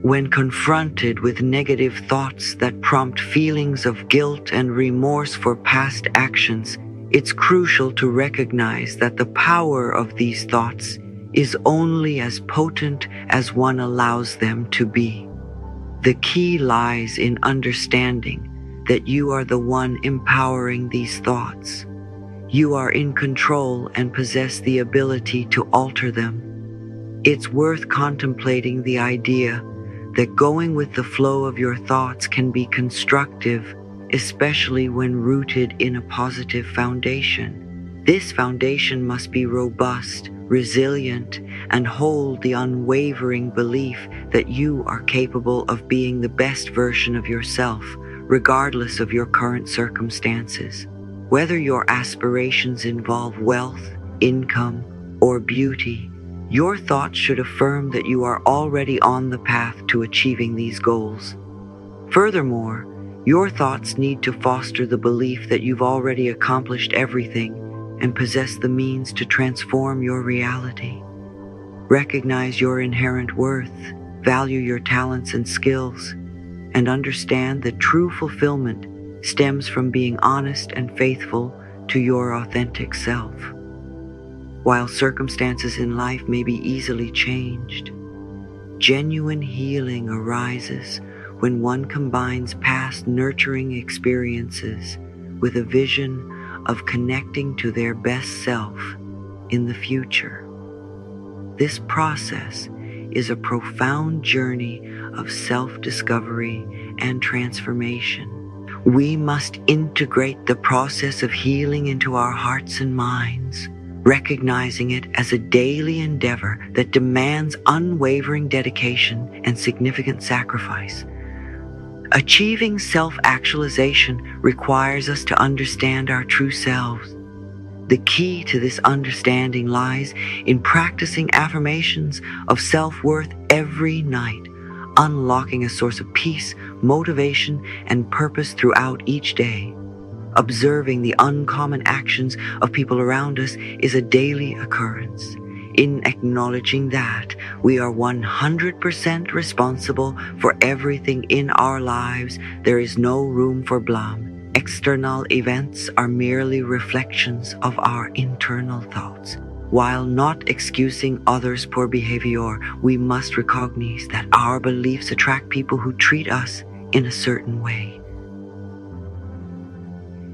When confronted with negative thoughts that prompt feelings of guilt and remorse for past actions, it's crucial to recognize that the power of these thoughts is only as potent as one allows them to be. The key lies in understanding that you are the one empowering these thoughts. You are in control and possess the ability to alter them. It's worth contemplating the idea that going with the flow of your thoughts can be constructive, especially when rooted in a positive foundation. This foundation must be robust, resilient, and hold the unwavering belief that you are capable of being the best version of yourself, regardless of your current circumstances. Whether your aspirations involve wealth, income, or beauty, your thoughts should affirm that you are already on the path to achieving these goals. Furthermore, your thoughts need to foster the belief that you've already accomplished everything and possess the means to transform your reality. Recognize your inherent worth, value your talents and skills, and understand that true fulfillment stems from being honest and faithful to your authentic self. While circumstances in life may be easily changed, genuine healing arises when one combines past nurturing experiences with a vision of connecting to their best self in the future. This process is a profound journey of self-discovery and transformation. We must integrate the process of healing into our hearts and minds, recognizing it as a daily endeavor that demands unwavering dedication and significant sacrifice. Achieving self-actualization requires us to understand our true selves. The key to this understanding lies in practicing affirmations of self-worth every night, unlocking a source of peace, motivation, and purpose throughout each day. Observing the uncommon actions of people around us is a daily occurrence. In acknowledging that we are 100% responsible for everything in our lives, there is no room for blame. External events are merely reflections of our internal thoughts. While not excusing others' poor behavior, we must recognize that our beliefs attract people who treat us in a certain way.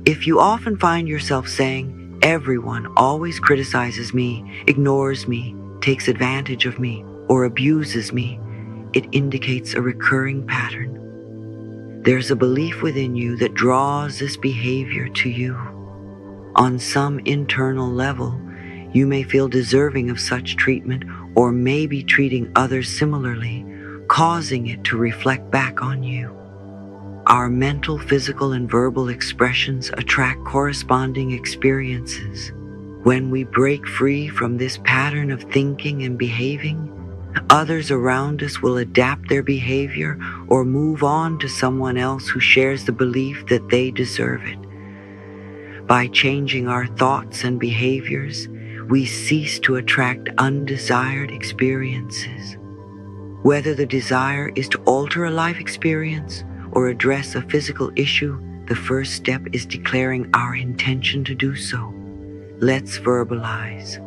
If you often find yourself saying, "Everyone always criticizes me, ignores me, takes advantage of me, or abuses me," it indicates a recurring pattern. There's a belief within you that draws this behavior to you. On some internal level, you may feel deserving of such treatment or may be treating others similarly, causing it to reflect back on you. Our mental, physical, and verbal expressions attract corresponding experiences. When we break free from this pattern of thinking and behaving, others around us will adapt their behavior or move on to someone else who shares the belief that they deserve it. By changing our thoughts and behaviors, we cease to attract undesired experiences. Whether the desire is to alter a life experience or address a physical issue, the first step is declaring our intention to do so. Let's verbalize.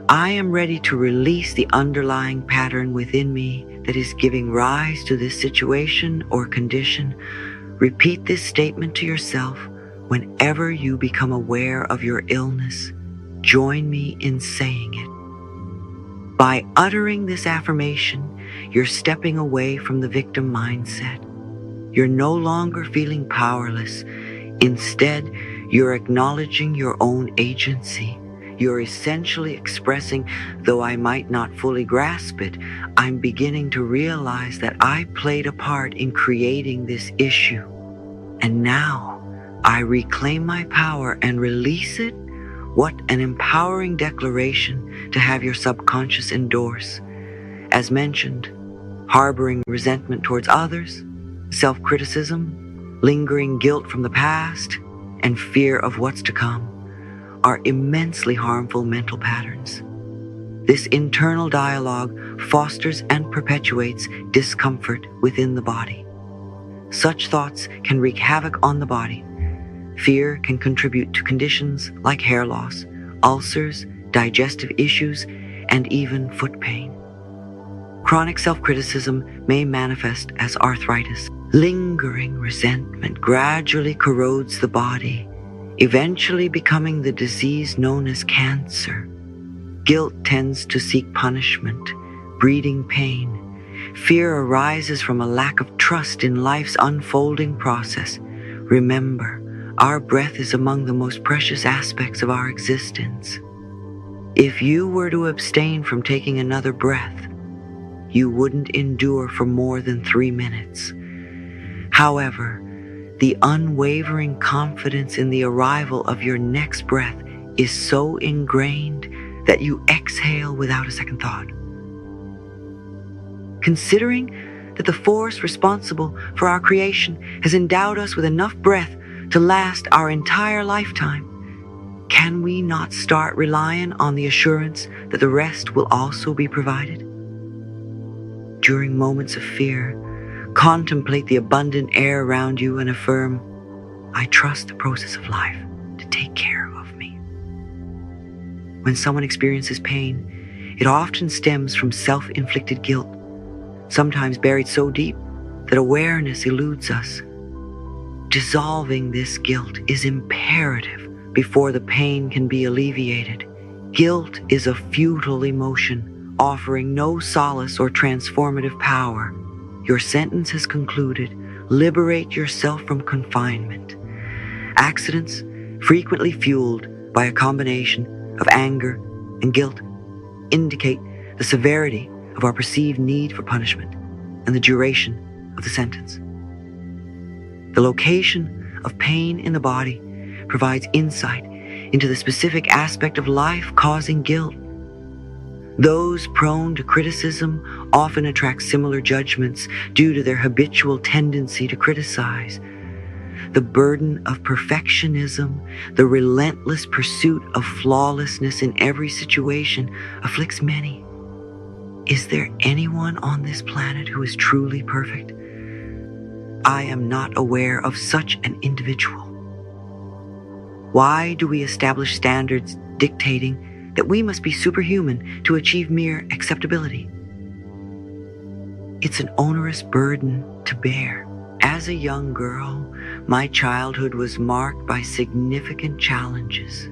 I am ready to release the underlying pattern within me that is giving rise to this situation or condition. Repeat this statement to yourself whenever you become aware of your illness. Join me in saying it. By uttering this affirmation, you're stepping away from the victim mindset. You're no longer feeling powerless. Instead, you're acknowledging your own agency. You're essentially expressing, though I might not fully grasp it, I'm beginning to realize that I played a part in creating this issue. And now I reclaim my power and release it. What an empowering declaration to have your subconscious endorse. As mentioned, harboring resentment towards others, self-criticism, lingering guilt from the past, and fear of what's to come are immensely harmful mental patterns. This internal dialogue fosters and perpetuates discomfort within the body. Such thoughts can wreak havoc on the body. Fear can contribute to conditions like hair loss, ulcers, digestive issues, and even foot pain. Chronic self-criticism may manifest as arthritis. Lingering resentment gradually corrodes the body, eventually becoming the disease known as cancer. Guilt tends to seek punishment, breeding pain. Fear arises from a lack of trust in life's unfolding process. Remember, our breath is among the most precious aspects of our existence. If you were to abstain from taking another breath, you wouldn't endure for more than 3 minutes. However, the unwavering confidence in the arrival of your next breath is so ingrained that you exhale without a second thought. Considering that the force responsible for our creation has endowed us with enough breath to last our entire lifetime, can we not start relying on the assurance that the rest will also be provided? During moments of fear, contemplate the abundant air around you and affirm, I trust the process of life to take care of me. When someone experiences pain, it often stems from self-inflicted guilt, sometimes buried so deep that awareness eludes us. Dissolving this guilt is imperative before the pain can be alleviated. Guilt is a futile emotion, offering no solace or transformative power. Your sentence has concluded. Liberate yourself from confinement. Accidents, frequently fueled by a combination of anger and guilt, indicate the severity of our perceived need for punishment and the duration of the sentence. The location of pain in the body provides insight into the specific aspect of life causing guilt. Those prone to criticism often attract similar judgments due to their habitual tendency to criticize. The burden of perfectionism, the relentless pursuit of flawlessness in every situation, afflicts many. Is there anyone on this planet who is truly perfect? I am not aware of such an individual. Why do we establish standards dictating that we must be superhuman to achieve mere acceptability? It's an onerous burden to bear. As a young girl, my childhood was marked by significant challenges.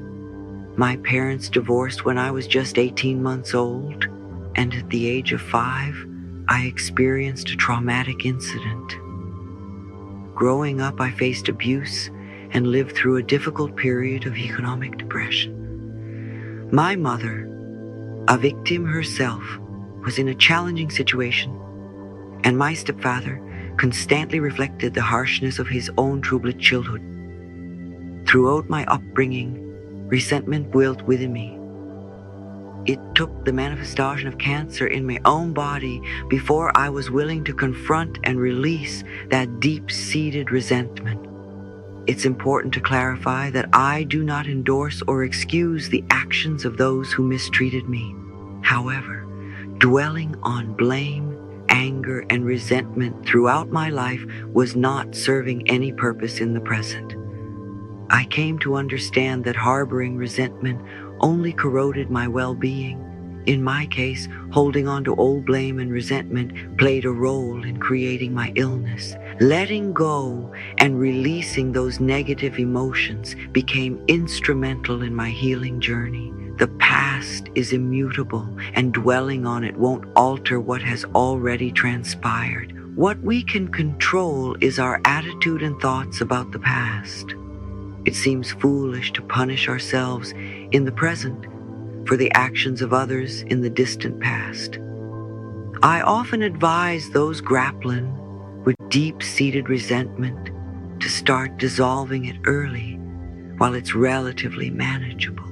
My parents divorced when I was just 18 months old, and at the age of 5, I experienced a traumatic incident. Growing up, I faced abuse and lived through a difficult period of economic depression. My mother, a victim herself, was in a challenging situation, and my stepfather constantly reflected the harshness of his own troubled childhood. Throughout my upbringing, resentment boiled within me. It took the manifestation of cancer in my own body before I was willing to confront and release that deep-seated resentment. It's important to clarify that I do not endorse or excuse the actions of those who mistreated me. However, dwelling on blame, anger, and resentment throughout my life was not serving any purpose in the present. I came to understand that harboring resentment only corroded my well-being. In my case, holding on to old blame and resentment played a role in creating my illness. Letting go and releasing those negative emotions became instrumental in my healing journey. The past is immutable, and dwelling on it won't alter what has already transpired. What we can control is our attitude and thoughts about the past. It seems foolish to punish ourselves in the present for the actions of others in the distant past. I often advise those grappling with deep-seated resentment to start dissolving it early while it's relatively manageable.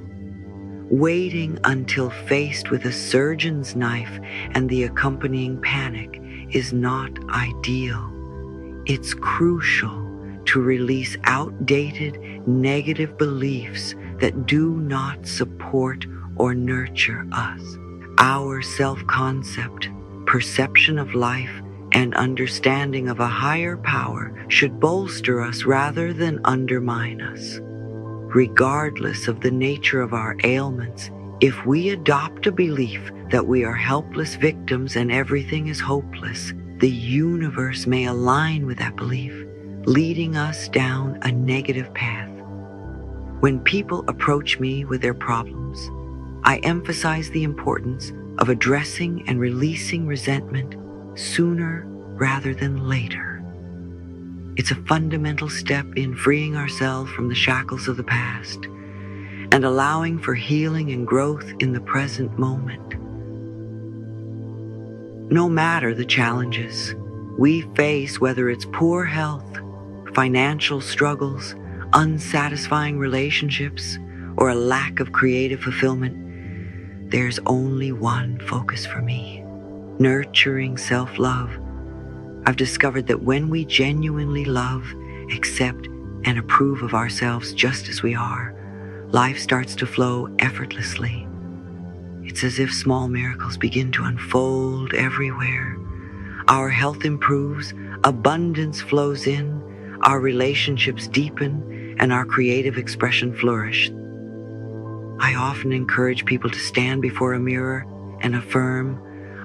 Waiting until faced with a surgeon's knife and the accompanying panic is not ideal. It's crucial to release outdated, negative beliefs that do not support or nurture us. Our self-concept, perception of life, and understanding of a higher power should bolster us rather than undermine us. Regardless of the nature of our ailments, if we adopt a belief that we are helpless victims and everything is hopeless, the universe may align with that belief, leading us down a negative path. When people approach me with their problems, I emphasize the importance of addressing and releasing resentment sooner rather than later. It's a fundamental step in freeing ourselves from the shackles of the past and allowing for healing and growth in the present moment. No matter the challenges we face, whether it's poor health, financial struggles, unsatisfying relationships, or a lack of creative fulfillment, there's only one focus for me: nurturing self-love. I've discovered that when we genuinely love, accept, and approve of ourselves just as we are, life starts to flow effortlessly. It's as if small miracles begin to unfold everywhere. Our health improves, abundance flows in, our relationships deepen, and our creative expression flourish. I often encourage people to stand before a mirror and affirm,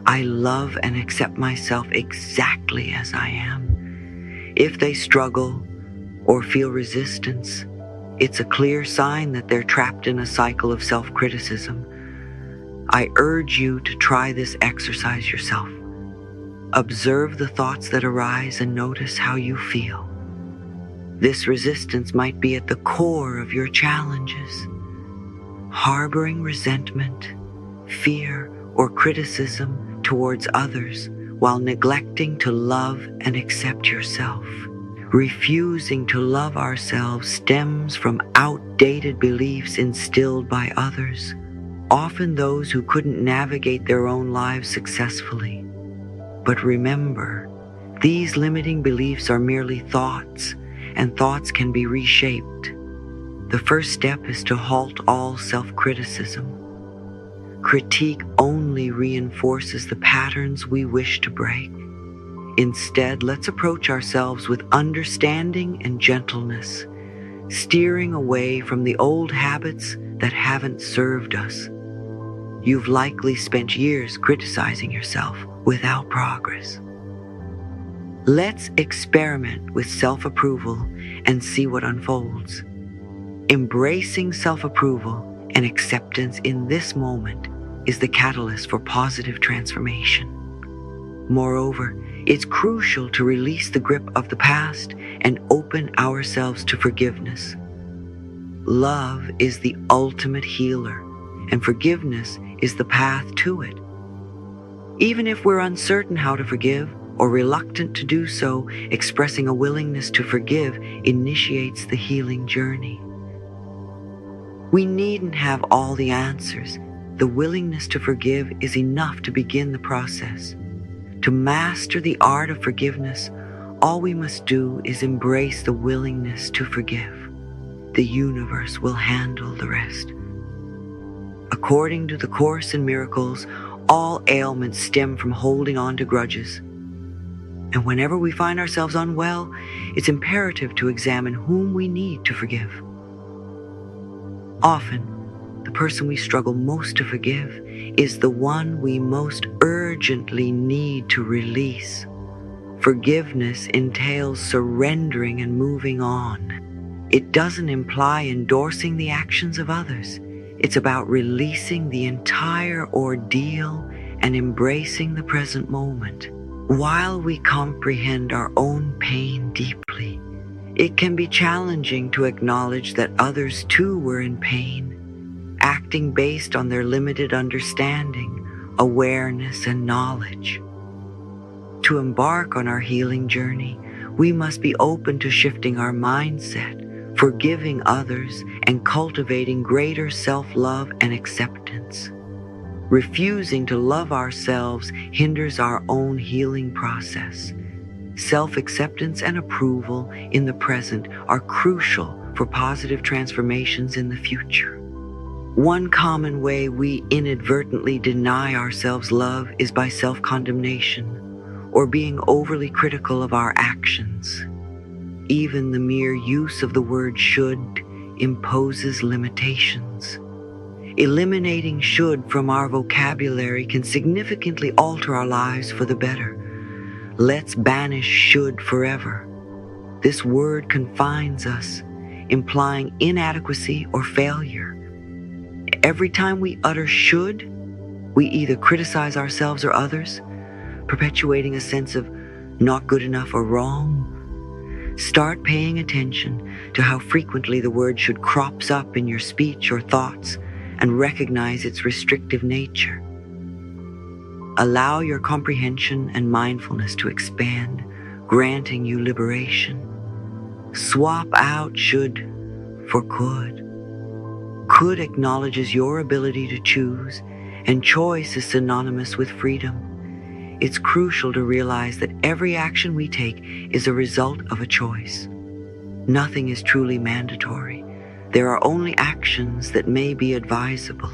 "I love and accept myself exactly as I am." If they struggle or feel resistance, it's a clear sign that they're trapped in a cycle of self-criticism. I urge you to try this exercise yourself. Observe the thoughts that arise and notice how you feel. This resistance might be at the core of your challenges. Harboring resentment, fear, or criticism towards others while neglecting to love and accept yourself. Refusing to love ourselves stems from outdated beliefs instilled by others, often those who couldn't navigate their own lives successfully. But remember, these limiting beliefs are merely thoughts, and thoughts can be reshaped. The first step is to halt all self-criticism. Critique only reinforces the patterns we wish to break. Instead, let's approach ourselves with understanding and gentleness, steering away from the old habits that haven't served us. You've likely spent years criticizing yourself without progress. Let's experiment with self-approval and see what unfolds. Embracing self-approval and acceptance in this moment is the catalyst for positive transformation. Moreover, it's crucial to release the grip of the past and open ourselves to forgiveness. Love is the ultimate healer, and forgiveness is the path to it. Even if we're uncertain how to forgive or reluctant to do so, expressing a willingness to forgive initiates the healing journey. We needn't have all the answers. The willingness to forgive is enough to begin the process. To master the art of forgiveness, all we must do is embrace the willingness to forgive. The universe will handle the rest. According to the Course in Miracles, all ailments stem from holding on to grudges. And whenever we find ourselves unwell, it's imperative to examine whom we need to forgive. Often, the person we struggle most to forgive is the one we most urgently need to release. Forgiveness entails surrendering and moving on. It doesn't imply endorsing the actions of others. It's about releasing the entire ordeal and embracing the present moment. While we comprehend our own pain deeply, it can be challenging to acknowledge that others too were in pain, acting based on their limited understanding, awareness, and knowledge. To embark on our healing journey, we must be open to shifting our mindset, forgiving others, and cultivating greater self-love and acceptance. Refusing to love ourselves hinders our own healing process. Self-acceptance and approval in the present are crucial for positive transformations in the future. One common way we inadvertently deny ourselves love is by self-condemnation or being overly critical of our actions. Even the mere use of the word should imposes limitations. Eliminating should from our vocabulary can significantly alter our lives for the better. Let's banish should forever. This word confines us, implying inadequacy or failure. Every time we utter should, we either criticize ourselves or others, perpetuating a sense of not good enough or wrong. Start paying attention to how frequently the word should crops up in your speech or thoughts and recognize its restrictive nature. Allow your comprehension and mindfulness to expand, granting you liberation. Swap out should for could. Could acknowledges your ability to choose, and choice is synonymous with freedom. It's crucial to realize that every action we take is a result of a choice. Nothing is truly mandatory. There are only actions that may be advisable.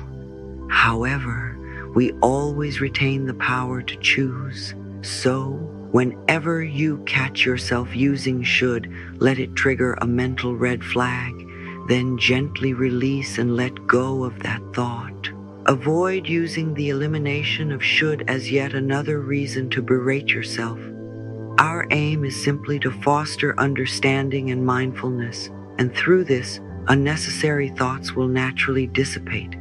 However, we always retain the power to choose. So, whenever you catch yourself using should, let it trigger a mental red flag. Then gently release and let go of that thought. Avoid using the elimination of should as yet another reason to berate yourself. Our aim is simply to foster understanding and mindfulness, and through this, unnecessary thoughts will naturally dissipate.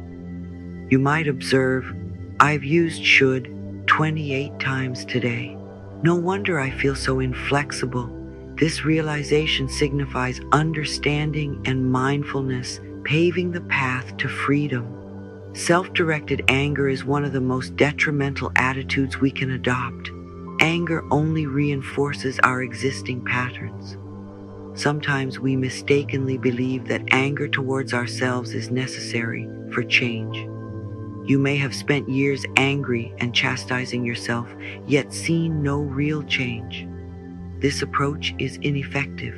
You might observe, I've used should 28 times today. No wonder I feel so inflexible. This realization signifies understanding and mindfulness, paving the path to freedom. Self-directed anger is one of the most detrimental attitudes we can adopt. Anger only reinforces our existing patterns. Sometimes we mistakenly believe that anger towards ourselves is necessary for change. You may have spent years angry and chastising yourself, yet seen no real change. This approach is ineffective.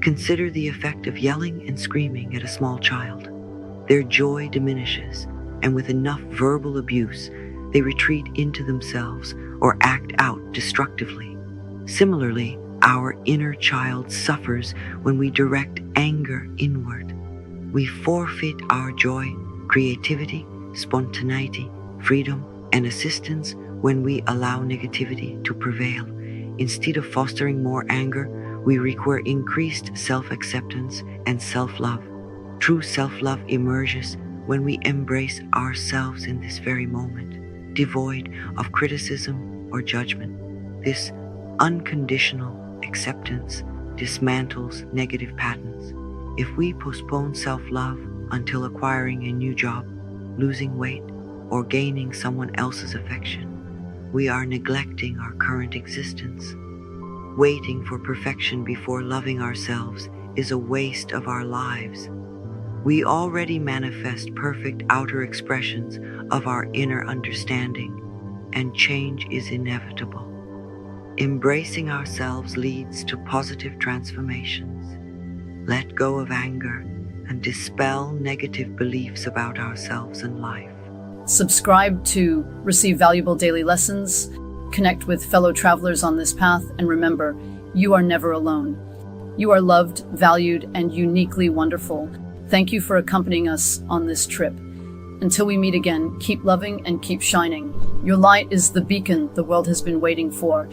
Consider the effect of yelling and screaming at a small child. Their joy diminishes, and with enough verbal abuse, they retreat into themselves or act out destructively. Similarly, our inner child suffers when we direct anger inward. We forfeit our joy, creativity, spontaneity, freedom, and assistance when we allow negativity to prevail. Instead of fostering more anger, we require increased self-acceptance and self-love. True self-love emerges when we embrace ourselves in this very moment, devoid of criticism or judgment. This unconditional acceptance dismantles negative patterns. If we postpone self-love until acquiring a new job, losing weight, or gaining someone else's affection, we are neglecting our current existence. Waiting for perfection before loving ourselves is a waste of our lives. We already manifest perfect outer expressions of our inner understanding, and change is inevitable. Embracing ourselves leads to positive transformations. Let go of anger and dispel negative beliefs about ourselves and life. Subscribe to receive valuable daily lessons, connect with fellow travelers on this path, and remember, you are never alone. You are loved, valued, and uniquely wonderful. Thank you for accompanying us on this trip. Until we meet again, keep loving and keep shining. Your light is the beacon the world has been waiting for.